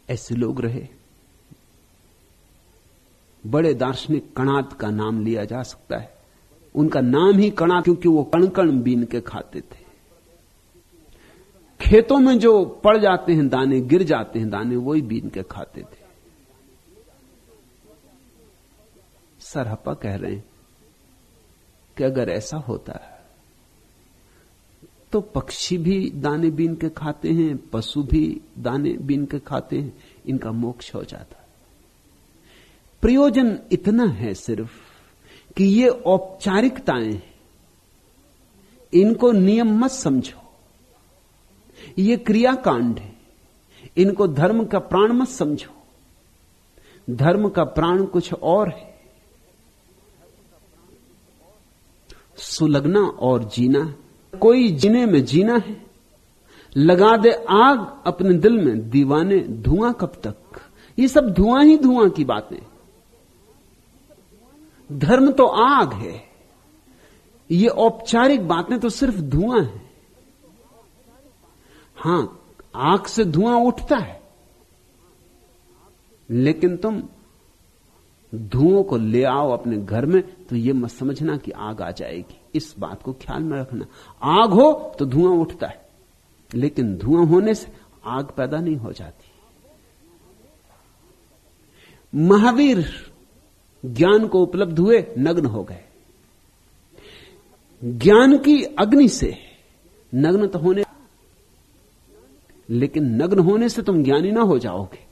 ऐसे लोग रहे। बड़े दार्शनिक कणाद का नाम लिया जा सकता है। उनका नाम ही कणाद, क्योंकि वो कण कण बीन के खाते थे। खेतों में जो पड़ जाते हैं दाने, गिर जाते हैं दाने, वही बीन के खाते थे। सरहप्पा कह रहे हैं कि अगर ऐसा होता है तो पक्षी भी दाने बीन के खाते हैं, पशु भी दाने बीन के खाते हैं, इनका मोक्ष हो जाता। प्रयोजन इतना है सिर्फ कि ये औपचारिकताएं, इनको नियम मत समझो। ये क्रियाकांड है, इनको धर्म का प्राण मत समझो। धर्म का प्राण कुछ और है। सुलगना और जीना। कोई जीने में जीना है। लगा दे आग अपने दिल में, दीवाने धुआं कब तक। ये सब धुआं ही धुआं की बातें। धर्म तो आग है, ये औपचारिक बातें तो सिर्फ धुआं है। हां, आग से धुआं उठता है, लेकिन तुम धुओं को ले आओ अपने घर में तो यह मत समझना कि आग आ जाएगी। इस बात को ख्याल में रखना। आग हो तो धुआं उठता है, लेकिन धुआं होने से आग पैदा नहीं हो जाती। महावीर ज्ञान को उपलब्ध हुए, नग्न हो गए। ज्ञान की अग्नि से नग्न तो होने, लेकिन नग्न होने से तुम ज्ञानी ना हो जाओगे।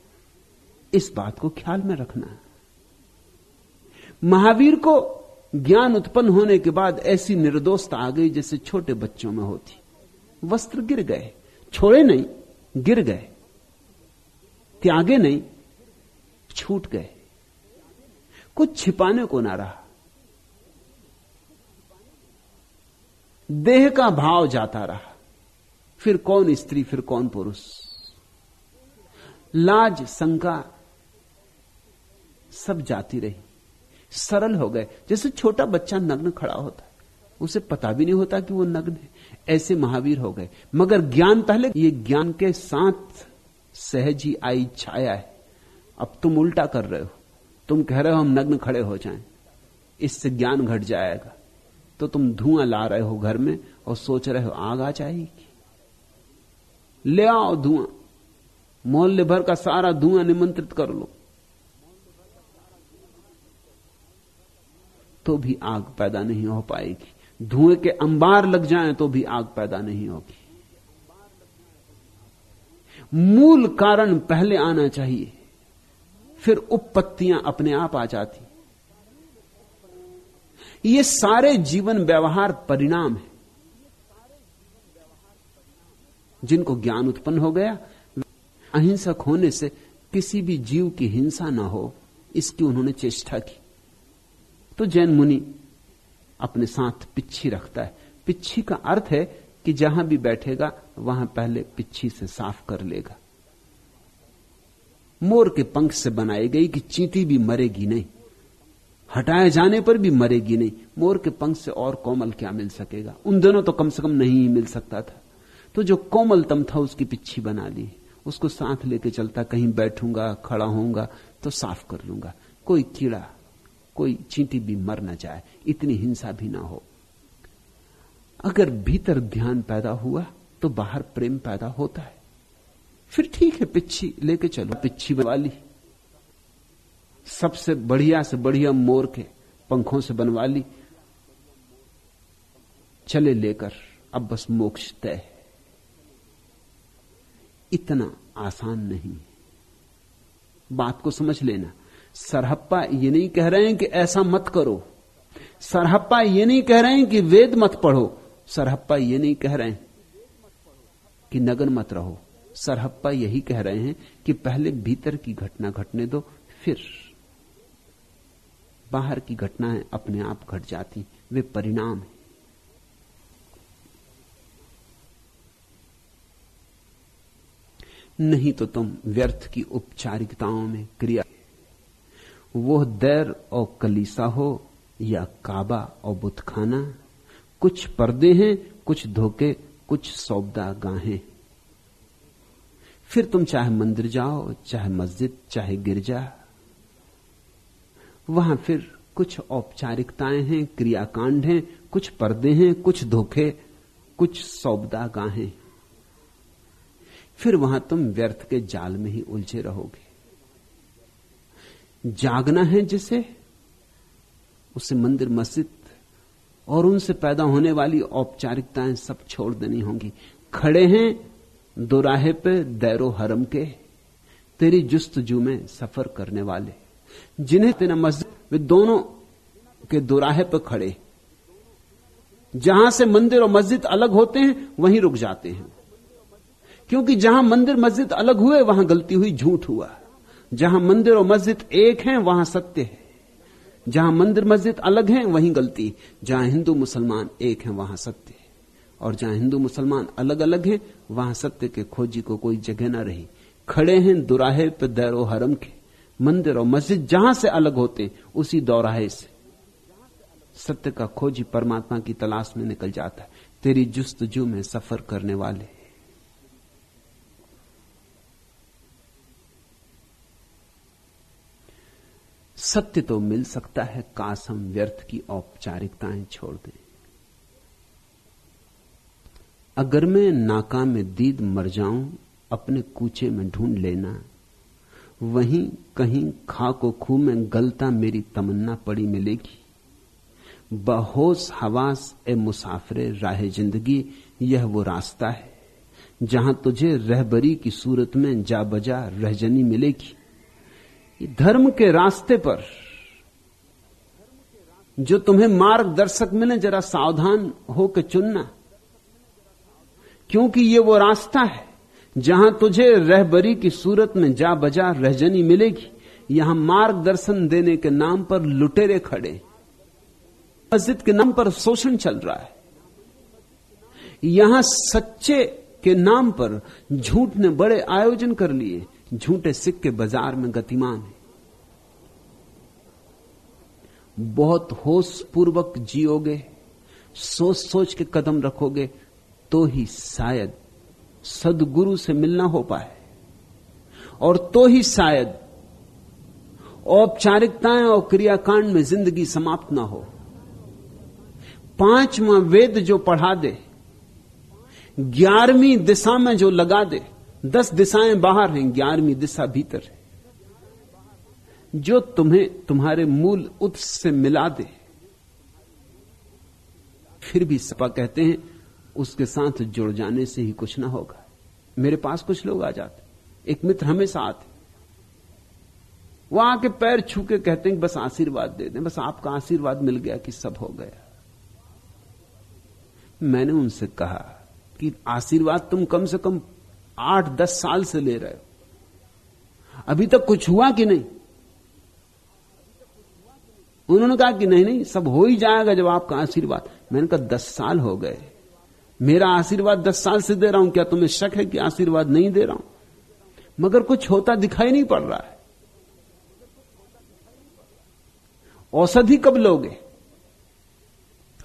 इस बात को ख्याल में रखना। महावीर को ज्ञान उत्पन्न होने के बाद ऐसी निर्दोषता आ गई जैसे छोटे बच्चों में होती। वस्त्र गिर गए, छोड़े नहीं, गिर गए, त्यागे नहीं, छूट गए। कुछ छिपाने को ना रहा। देह का भाव जाता रहा। फिर कौन स्त्री, फिर कौन पुरुष। लाज शंका सब जाती रही। सरल हो गए, जैसे छोटा बच्चा नग्न खड़ा होता है, उसे पता भी नहीं होता कि वो नग्न है। ऐसे महावीर हो गए। मगर ज्ञान पहले, ये ज्ञान के साथ सहज ही आई छाया है। अब तुम उल्टा कर रहे हो। तुम कह रहे हो हम नग्न खड़े हो जाएं, इससे ज्ञान घट जाएगा। तो तुम धुआं ला रहे हो घर में और सोच रहे हो आग आ जाएगी। ले आओ धुआं, मोहल्ले भर का सारा धुआं निमंत्रित कर लो, तो भी आग पैदा नहीं हो पाएगी। धुएं के अंबार लग जाएं तो भी आग पैदा नहीं होगी। मूल कारण पहले आना चाहिए, फिर उपपत्तियां अपने आप आ जाती। ये सारे जीवन व्यवहार परिणाम है। जिनको ज्ञान उत्पन्न हो गया, अहिंसक होने से किसी भी जीव की हिंसा ना हो, इसकी उन्होंने चेष्टा की। तो जैन मुनि अपने साथ पिच्छी रखता है। पिच्छी का अर्थ है कि जहां भी बैठेगा वहां पहले पिच्छी से साफ कर लेगा। मोर के पंख से बनाई गई कि चींटी भी मरेगी नहीं, हटाए जाने पर भी मरेगी नहीं। मोर के पंख से और कोमल क्या मिल सकेगा। उन दिनों तो कम से कम नहीं ही मिल सकता था। तो जो कोमलतम था उसकी पिच्छी बना ली, उसको साथ लेके चलता। कहीं बैठूंगा, खड़ा होऊंगा तो साफ कर लूंगा, कोई कीड़ा, कोई चींटी भी मर न जाए, इतनी हिंसा भी ना हो। अगर भीतर ध्यान पैदा हुआ तो बाहर प्रेम पैदा होता है। फिर ठीक है, पिच्छी लेके चलो, पिच्छी बनवा ली, सबसे बढ़िया से बढ़िया मोर के पंखों से बनवा ली, चले लेकर। अब बस मोक्ष तय है। इतना आसान नहीं। बात को समझ लेना। सरहप्पा ये नहीं कह रहे हैं कि ऐसा मत करो। सरहप्पा ये नहीं कह रहे हैं कि वेद मत पढ़ो। सरहप्पा ये नहीं कह रहे हैं कि नग्न मत रहो। सरहप्पा यही कह रहे हैं कि पहले भीतर की घटना घटने दो, फिर बाहर की घटनाएं अपने आप घट जाती। वे परिणाम है। नहीं तो तुम व्यर्थ की औपचारिकताओं में क्रिया, वो दैर और कलीसा हो या काबा और बुतखाना, कुछ पर्दे हैं, कुछ धोखे, कुछ सौदा गाहें। फिर तुम चाहे मंदिर जाओ, चाहे मस्जिद, चाहे गिरजा, वहां फिर कुछ औपचारिकताएं हैं, क्रियाकांड हैं, कुछ पर्दे हैं, कुछ धोखे, कुछ सौबदागाहें। फिर वहां तुम व्यर्थ के जाल में ही उलझे रहोगे। जागना है जिसे, उसे मंदिर मस्जिद और उनसे पैदा होने वाली औपचारिकताएं सब छोड़ देनी होंगी। खड़े हैं दोराहे पे दैरो हरम के, तेरी जुस्तजू में सफर करने वाले, जिन्हें तेरा मस्जिद, वे दोनों के दोराहे पर खड़े, जहां से मंदिर और मस्जिद अलग होते हैं वहीं रुक जाते हैं। क्योंकि जहां मंदिर मस्जिद अलग हुए वहां गलती हुई, झूठ हुआ। जहां मंदिर और मस्जिद एक हैं वहां सत्य है। जहां मंदिर मस्जिद अलग हैं वहीं गलती। जहां हिंदू मुसलमान एक हैं वहां सत्य है, और जहां हिंदू मुसलमान अलग अलग हैं वहां सत्य के खोजी को कोई जगह ना रही। खड़े हैं दोराहे पे दैरो हरम के, मंदिर और मस्जिद जहां से अलग होते उसी दोराहे से सत्य का खोजी परमात्मा की तलाश में निकल जाता है। तेरी जुस्तजू में सफर करने वाले, सत्य तो मिल सकता है, काश हम व्यर्थ की औपचारिकताएं छोड़ दें। अगर मैं नाकाम दीद मर जाऊं, अपने कूचे में ढूंढ लेना, वहीं कहीं खाको खूह में गलता मेरी तमन्ना पड़ी मिलेगी। बहोश हवास ए मुसाफिरे राह जिंदगी, यह वो रास्ता है जहां तुझे रहबरी की सूरत में जा बजा रहजनी मिलेगी। धर्म के रास्ते पर जो तुम्हें मार्गदर्शक मिले, जरा सावधान होकर चुनना, क्योंकि ये वो रास्ता है जहां तुझे रहबरी की सूरत में जा बजा रहजनी मिलेगी। यहां मार्गदर्शन देने के नाम पर लुटेरे खड़े, मस्जिद के नाम पर शोषण चल रहा है। यहां सच्चे के नाम पर झूठ ने बड़े आयोजन कर लिए, झूठे सिक्के बाजार में गतिमान है। बहुत होश पूर्वक जियोगे, सोच सोच के कदम रखोगे, तो ही शायद सदगुरु से मिलना हो पाए, और तो ही शायद औपचारिकताएं और क्रियाकांड में जिंदगी समाप्त ना हो। 5वां वेद जो पढ़ा दे, 11वीं दिशा में जो लगा दे, 10 दिशाएं बाहर हैं, 11वीं दिशा भीतर है, जो तुम्हें तुम्हारे मूल उत्स से मिला दे, फिर भी सपा कहते हैं उसके साथ जुड़ जाने से ही कुछ ना होगा। मेरे पास कुछ लोग आ जाते, एक मित्र हमेशा आते, वो आके पैर छू के कहते हैं बस आशीर्वाद दे दें, बस आपका आशीर्वाद मिल गया कि सब हो गया। मैंने उनसे कहा कि आशीर्वाद तुम कम से कम 8-10 साल से ले रहे हो, अभी तक कुछ हुआ कि नहीं? उन्होंने कहा कि नहीं नहीं, सब हो ही जाएगा जब आपका आशीर्वाद। मैंने कहा 10 साल हो गए, मेरा आशीर्वाद 10 साल से दे रहा हूं, क्या तुम्हें शक है कि आशीर्वाद नहीं दे रहा हूं? मगर कुछ होता दिखाई नहीं पड़ रहा है। औषधि कब लोगे?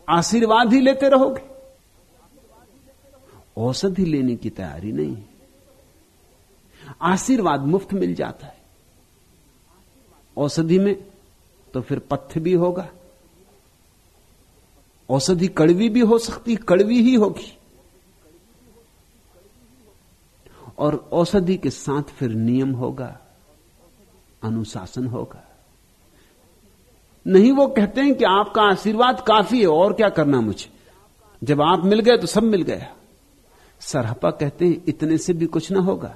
आशीर्वाद ही लेते रहोगे? औषधि लेने की तैयारी नहीं है। आशीर्वाद मुफ्त मिल जाता है, औषधि में तो फिर पथ्य भी होगा। औषधि कड़वी भी हो सकती, कड़वी ही होगी, और औषधि के साथ फिर नियम होगा, अनुशासन होगा। नहीं, वो कहते हैं कि आपका आशीर्वाद काफी है, और क्या करना मुझे, जब आप मिल गए तो सब मिल गया। सरहपा कहते हैं इतने से भी कुछ ना होगा।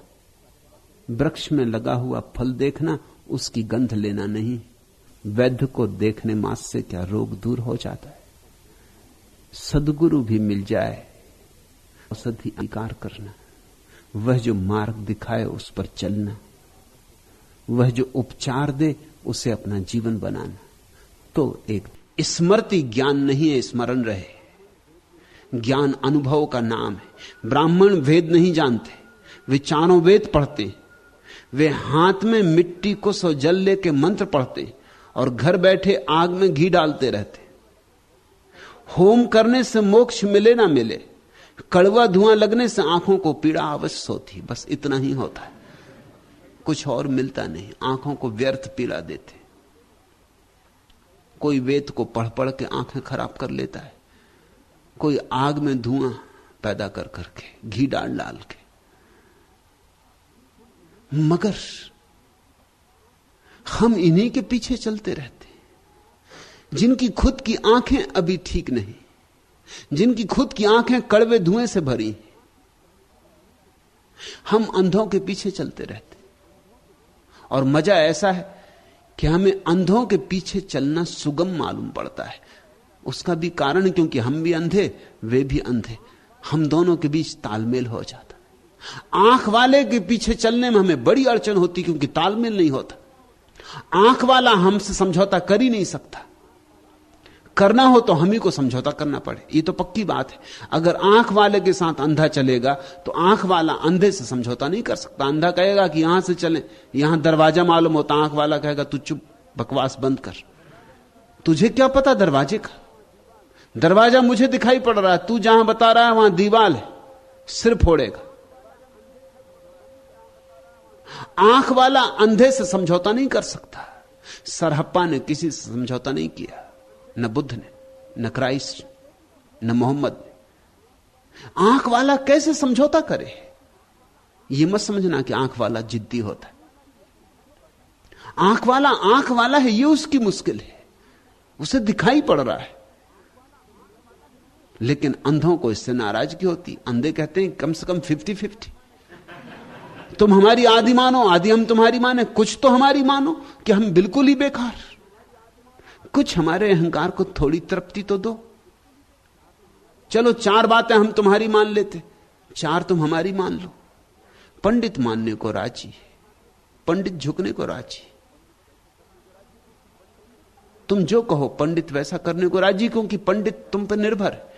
वृक्ष में लगा हुआ फल देखना, उसकी गंध लेना नहीं। वैद्य को देखने मात्र से क्या रोग दूर हो जाता है। सदगुरु भी मिल जाए, औषधि अंगीकार करना, वह जो मार्ग दिखाए उस पर चलना, वह जो उपचार दे उसे अपना जीवन बनाना। तो एक स्मृति ज्ञान नहीं है, स्मरण रहे। ज्ञान अनुभव का नाम है। ब्राह्मण वेद नहीं जानते, वे चारों वेद पढ़ते, वे हाथ में मिट्टी को सौ जल लेके मंत्र पढ़ते और घर बैठे आग में घी डालते रहते। होम करने से मोक्ष मिले ना मिले, कड़वा धुआं लगने से आंखों को पीड़ा अवश्य होती, बस इतना ही होता है, कुछ और मिलता नहीं। आंखों को व्यर्थ पीड़ा देते। कोई वेद को पढ़ पढ़ के आंखें खराब कर लेता है, कोई आग में धुआं पैदा कर करके, घी डाल डाल के। मगर हम इन्हीं के पीछे चलते रहते हैं जिनकी खुद की आंखें अभी ठीक नहीं, जिनकी खुद की आंखें कड़वे धुएं से भरी। हम अंधों के पीछे चलते रहते, और मजा ऐसा है कि हमें अंधों के पीछे चलना सुगम मालूम पड़ता है। उसका भी कारण, क्योंकि हम भी अंधे, वे भी अंधे, हम दोनों के बीच तालमेल हो जाता। आंख वाले के पीछे चलने में हमें बड़ी अड़चन होती, क्योंकि तालमेल नहीं होता। आंख वाला हमसे समझौता कर ही नहीं सकता, करना हो तो हम ही को समझौता करना पड़े, ये तो पक्की बात है। अगर आंख वाले के साथ अंधा चलेगा तो आंख वाला अंधे से समझौता नहीं कर सकता। अंधा कहेगा कि यहां से चले, यहां दरवाजा मालूम होता, आंख वाला कहेगा तू चुप, बकवास बंद कर, तुझे क्या पता दरवाजे का? दरवाजा मुझे दिखाई पड़ रहा है, तू जहां बता रहा है वहां दीवार है, सिर फोड़ेगा। आंख वाला अंधे से समझौता नहीं कर सकता। सरहप्पा ने किसी से समझौता नहीं किया, न बुद्ध ने, न क्राइस्ट, न मोहम्मद ने। आंख वाला कैसे समझौता करे? यह मत समझना कि आंख वाला जिद्दी होता है। आंख वाला है, यह उसकी मुश्किल है, उसे दिखाई पड़ रहा है। लेकिन अंधों को इससे नाराजगी होती। अंधे कहते हैं कम से कम 50-50, तुम हमारी आधी मानो, आधी हम तुम्हारी माने, कुछ तो हमारी मानो कि हम बिल्कुल ही बेकार। कुछ हमारे अहंकार को थोड़ी तृप्ति तो दो। चलो 4 बातें हम तुम्हारी मान लेते, 4 तुम हमारी मान लो। पंडित मानने को राजी, पंडित झुकने को राजी। तुम जो कहो पंडित वैसा करने को राजी, क्योंकि पंडित तुम पर निर्भर है।